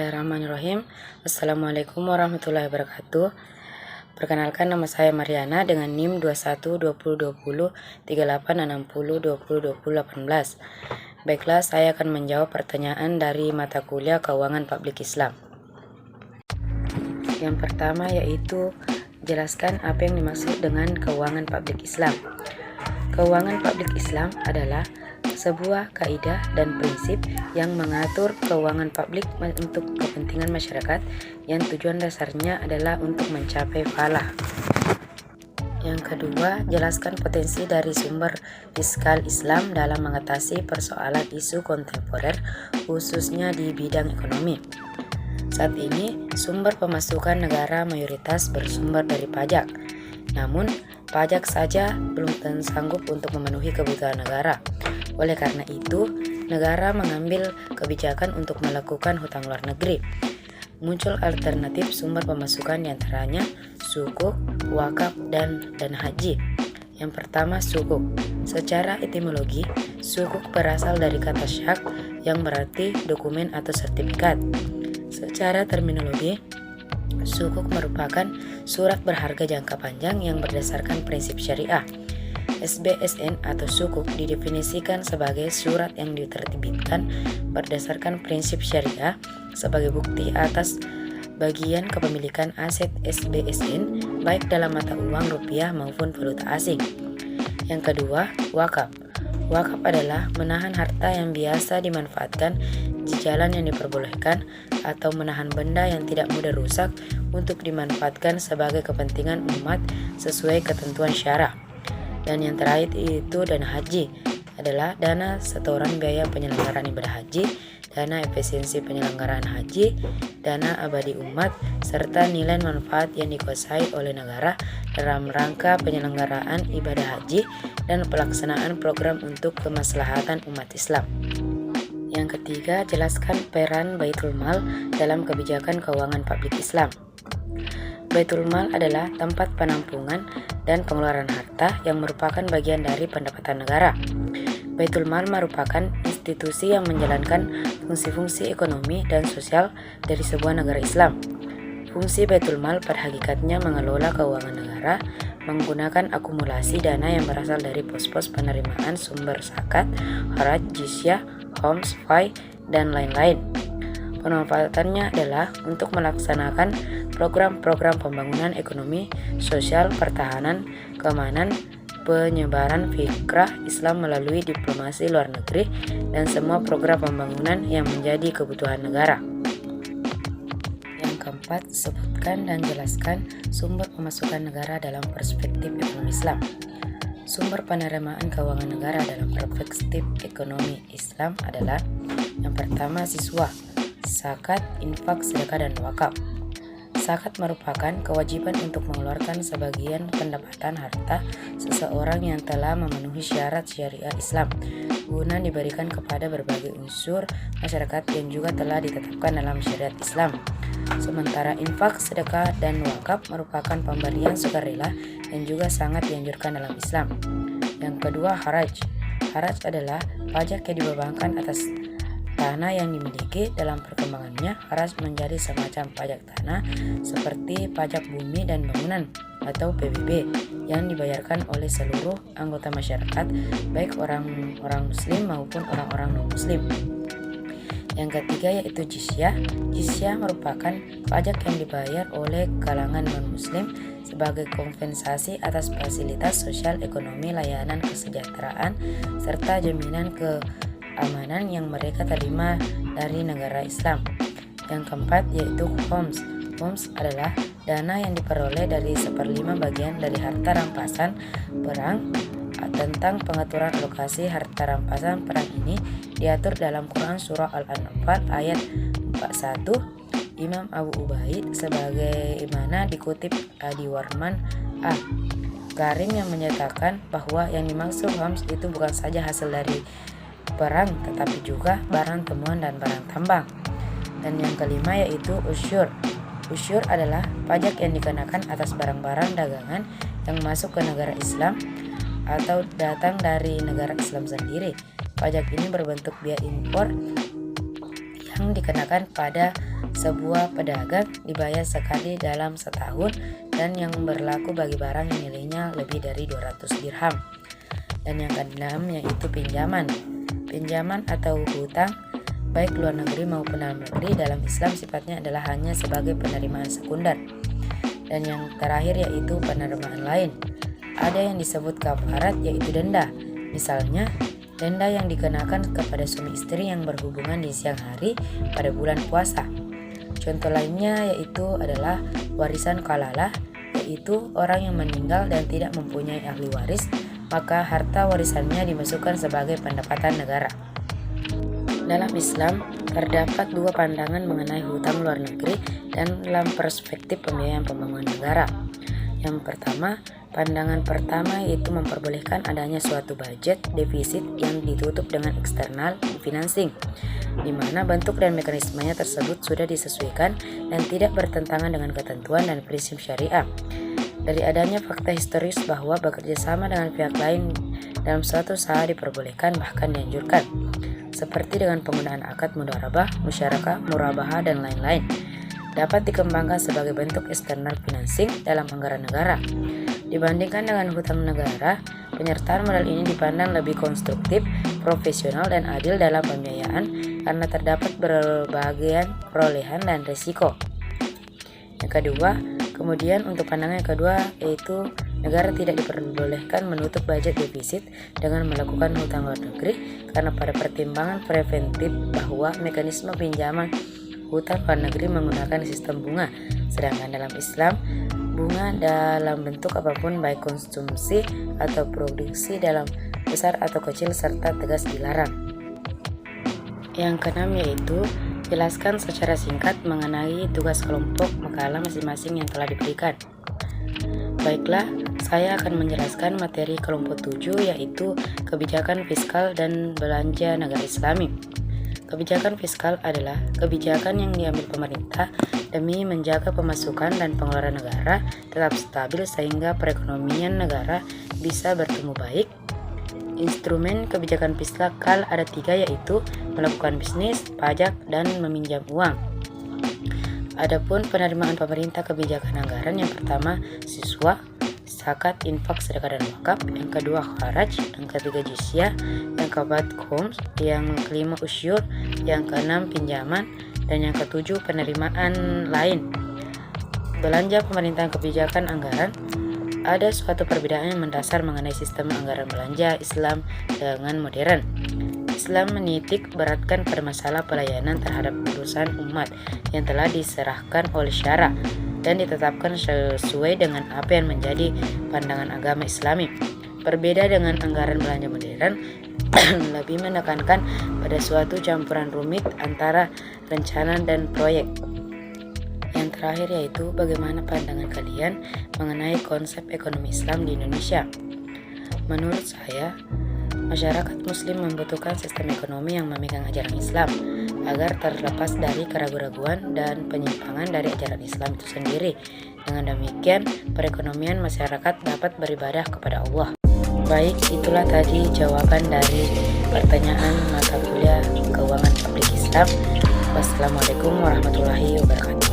Bismillahirrahmanirrahim. Assalamualaikum warahmatullahi wabarakatuh. Perkenalkan, nama saya Mariana dengan NIM 2120203860202018. Baiklah, saya akan menjawab pertanyaan dari mata kuliah Keuangan Publik Islam. Yang pertama yaitu jelaskan apa yang dimaksud dengan keuangan publik Islam. Keuangan publik Islam adalah sebuah kaidah dan prinsip yang mengatur keuangan publik untuk kepentingan masyarakat yang tujuan dasarnya adalah untuk mencapai falah. Yang kedua, jelaskan potensi dari sumber fiskal Islam dalam mengatasi persoalan isu kontemporer khususnya di bidang ekonomi. Saat ini, sumber pemasukan negara mayoritas bersumber dari pajak. Namun, pajak saja belum sanggup untuk memenuhi kebutuhan negara. Oleh karena itu, negara mengambil kebijakan untuk melakukan hutang luar negeri. Muncul alternatif sumber pemasukan diantaranya sukuk, wakaf, dan dana haji. Yang pertama, sukuk. Secara etimologi, sukuk berasal dari kata syak yang berarti dokumen atau sertifikat. Secara terminologi, sukuk merupakan surat berharga jangka panjang yang berdasarkan prinsip syariah. SBSN atau sukuk didefinisikan sebagai surat yang diterbitkan berdasarkan prinsip syariah sebagai bukti atas bagian kepemilikan aset SBSN baik dalam mata uang rupiah maupun valuta asing. Yang kedua, wakaf. Wakaf adalah menahan harta yang biasa dimanfaatkan di jalan yang diperbolehkan atau menahan benda yang tidak mudah rusak untuk dimanfaatkan sebagai kepentingan umat sesuai ketentuan syara. Dan yang terakhir itu dana haji, adalah dana setoran biaya penyelenggaraan ibadah haji, dana efisiensi penyelenggaraan haji, dana abadi umat, serta nilai manfaat yang dikuasai oleh negara dalam rangka penyelenggaraan ibadah haji dan pelaksanaan program untuk kemaslahatan umat Islam. Yang ketiga, jelaskan peran Baitul Mal dalam kebijakan keuangan publik Islam. Baitul Mal adalah tempat penampungan dan pengeluaran harta yang merupakan bagian dari pendapatan negara. Baitul Mal merupakan institusi yang menjalankan fungsi-fungsi ekonomi dan sosial dari sebuah negara Islam. Fungsi Baitul Mal pada hakikatnya mengelola keuangan negara menggunakan akumulasi dana yang berasal dari pos-pos penerimaan sumber zakat, haraj, jizyah, homs, fai, dan lain-lain. Pemanfaatannya adalah untuk melaksanakan program-program pembangunan ekonomi, sosial, pertahanan, keamanan, penyebaran fikrah Islam melalui diplomasi luar negeri, dan semua program pembangunan yang menjadi kebutuhan negara. Yang keempat, sebutkan dan jelaskan sumber pemasukan negara dalam perspektif ekonomi Islam. Sumber penerimaan keuangan negara dalam perspektif ekonomi Islam adalah yang pertama, siswa, zakat, infak, sedekah, dan wakaf. Zakat merupakan kewajiban untuk mengeluarkan sebagian pendapatan harta seseorang yang telah memenuhi syarat syariah Islam guna diberikan kepada berbagai unsur masyarakat yang juga telah ditetapkan dalam syariat Islam. Sementara infak, sedekah, dan wakaf merupakan pemberian sukarela yang juga sangat dianjurkan dalam Islam. Yang kedua, haraj. Haraj adalah pajak yang dibebankan atas tanah yang dimiliki. Dalam perkembangannya, haraj menjadi semacam pajak tanah seperti pajak bumi dan bangunan atau PBB yang dibayarkan oleh seluruh anggota masyarakat, baik orang muslim maupun orang-orang non-muslim. Yang ketiga yaitu jizyah. Jizyah merupakan pajak yang dibayar oleh kalangan non-muslim sebagai kompensasi atas fasilitas sosial ekonomi, layanan kesejahteraan, serta jaminan keamanan yang mereka terima dari negara Islam. Yang keempat yaitu homs. Homs adalah dana yang diperoleh dari 1/5 bagian dari harta rampasan perang. Tentang pengaturan alokasi harta rampasan perang ini diatur dalam Quran Surah Al-Anfal ayat 41. Imam Abu Ubaid sebagaimana dikutip Adi Warman Karim yang menyatakan bahwa yang dimaksud homs itu bukan saja hasil dari perang, tetapi juga barang temuan dan barang tambang. Dan yang kelima yaitu usyur. Usyur adalah pajak yang dikenakan atas barang-barang dagangan yang masuk ke negara Islam atau datang dari negara Islam sendiri. Pajak ini berbentuk biaya impor yang dikenakan pada sebuah pedagang dibayar sekali dalam setahun dan yang berlaku bagi barang yang nilainya lebih dari 200 dirham. Dan yang keenam yaitu pinjaman. Pinjaman atau hutang baik luar negeri maupun dalam negeri dalam Islam sifatnya adalah hanya sebagai penerimaan sekunder. Dan yang terakhir yaitu penerimaan lain. Ada yang disebut kafarat yaitu denda. Misalnya, denda yang dikenakan kepada suami istri yang berhubungan di siang hari pada bulan puasa. Contoh lainnya yaitu adalah warisan kalalah, yaitu orang yang meninggal dan tidak mempunyai ahli waris, maka harta warisannya dimasukkan sebagai pendapatan negara. Dalam Islam, terdapat dua pandangan mengenai hutang luar negeri dan dalam perspektif pembiayaan pembangunan negara. Yang pertama, pandangan pertama yaitu memperbolehkan adanya suatu budget defisit yang ditutup dengan external financing, di mana bentuk dan mekanismenya tersebut sudah disesuaikan dan tidak bertentangan dengan ketentuan dan prinsip syariah. Dari adanya fakta historis bahwa bekerja sama dengan pihak lain dalam suatu usaha diperbolehkan bahkan dianjurkan, seperti dengan penggunaan akad mudharabah, musyarakah, murabahah, dan lain-lain, dapat dikembangkan sebagai bentuk external financing dalam anggaran negara. Dibandingkan dengan hutang negara, penyertaan modal ini dipandang lebih konstruktif, profesional, dan adil dalam pembiayaan karena terdapat berbagai perolehan dan risiko. Yang kedua, kemudian untuk pandangan yang kedua yaitu negara tidak diperbolehkan menutup budget defisit dengan melakukan hutang luar negeri karena pada pertimbangan preventif bahwa mekanisme pinjaman hutang luar negeri menggunakan sistem bunga, sedangkan dalam Islam bunga dalam bentuk apapun baik konsumsi atau produksi dalam besar atau kecil serta tegas dilarang. Yang keenam yaitu jelaskan secara singkat mengenai tugas kelompok makalah masing-masing yang telah diberikan. Baiklah, saya akan menjelaskan materi kelompok 7 yaitu kebijakan fiskal dan belanja negara Islami. Kebijakan fiskal adalah kebijakan yang diambil pemerintah demi menjaga pemasukan dan pengeluaran negara tetap stabil sehingga perekonomian negara bisa bertumbuh baik. Instrumen kebijakan fiskal ada 3 yaitu melakukan bisnis, pajak, dan meminjam uang. Adapun penerimaan pemerintah kebijakan anggaran yang pertama siswa, zakat, infak, sedekah, dan wakaf. Yang kedua kharaj, yang ketiga jizyah, yang keempat khums, yang kelima usyur, yang keenam pinjaman, dan yang ketujuh penerimaan lain. Belanja pemerintahan kebijakan anggaran. Ada suatu perbedaan yang mendasar mengenai sistem anggaran belanja Islam dengan modern. Islam menitik beratkan pada masalah pelayanan terhadap urusan umat yang telah diserahkan oleh syara dan ditetapkan sesuai dengan apa yang menjadi pandangan agama Islami. Berbeda dengan anggaran belanja modern, lebih menekankan pada suatu campuran rumit antara rencana dan proyek. Yang terakhir yaitu bagaimana pandangan kalian mengenai konsep ekonomi Islam di Indonesia. Menurut saya, masyarakat muslim membutuhkan sistem ekonomi yang memegang ajaran Islam agar terlepas dari keraguan-raguan dan penyimpangan dari ajaran Islam itu sendiri. Dengan demikian, perekonomian masyarakat dapat beribadah kepada Allah. Baik, itulah tadi jawaban dari pertanyaan mata kuliah Keuangan Publik Islam. Wassalamualaikum warahmatullahi wabarakatuh.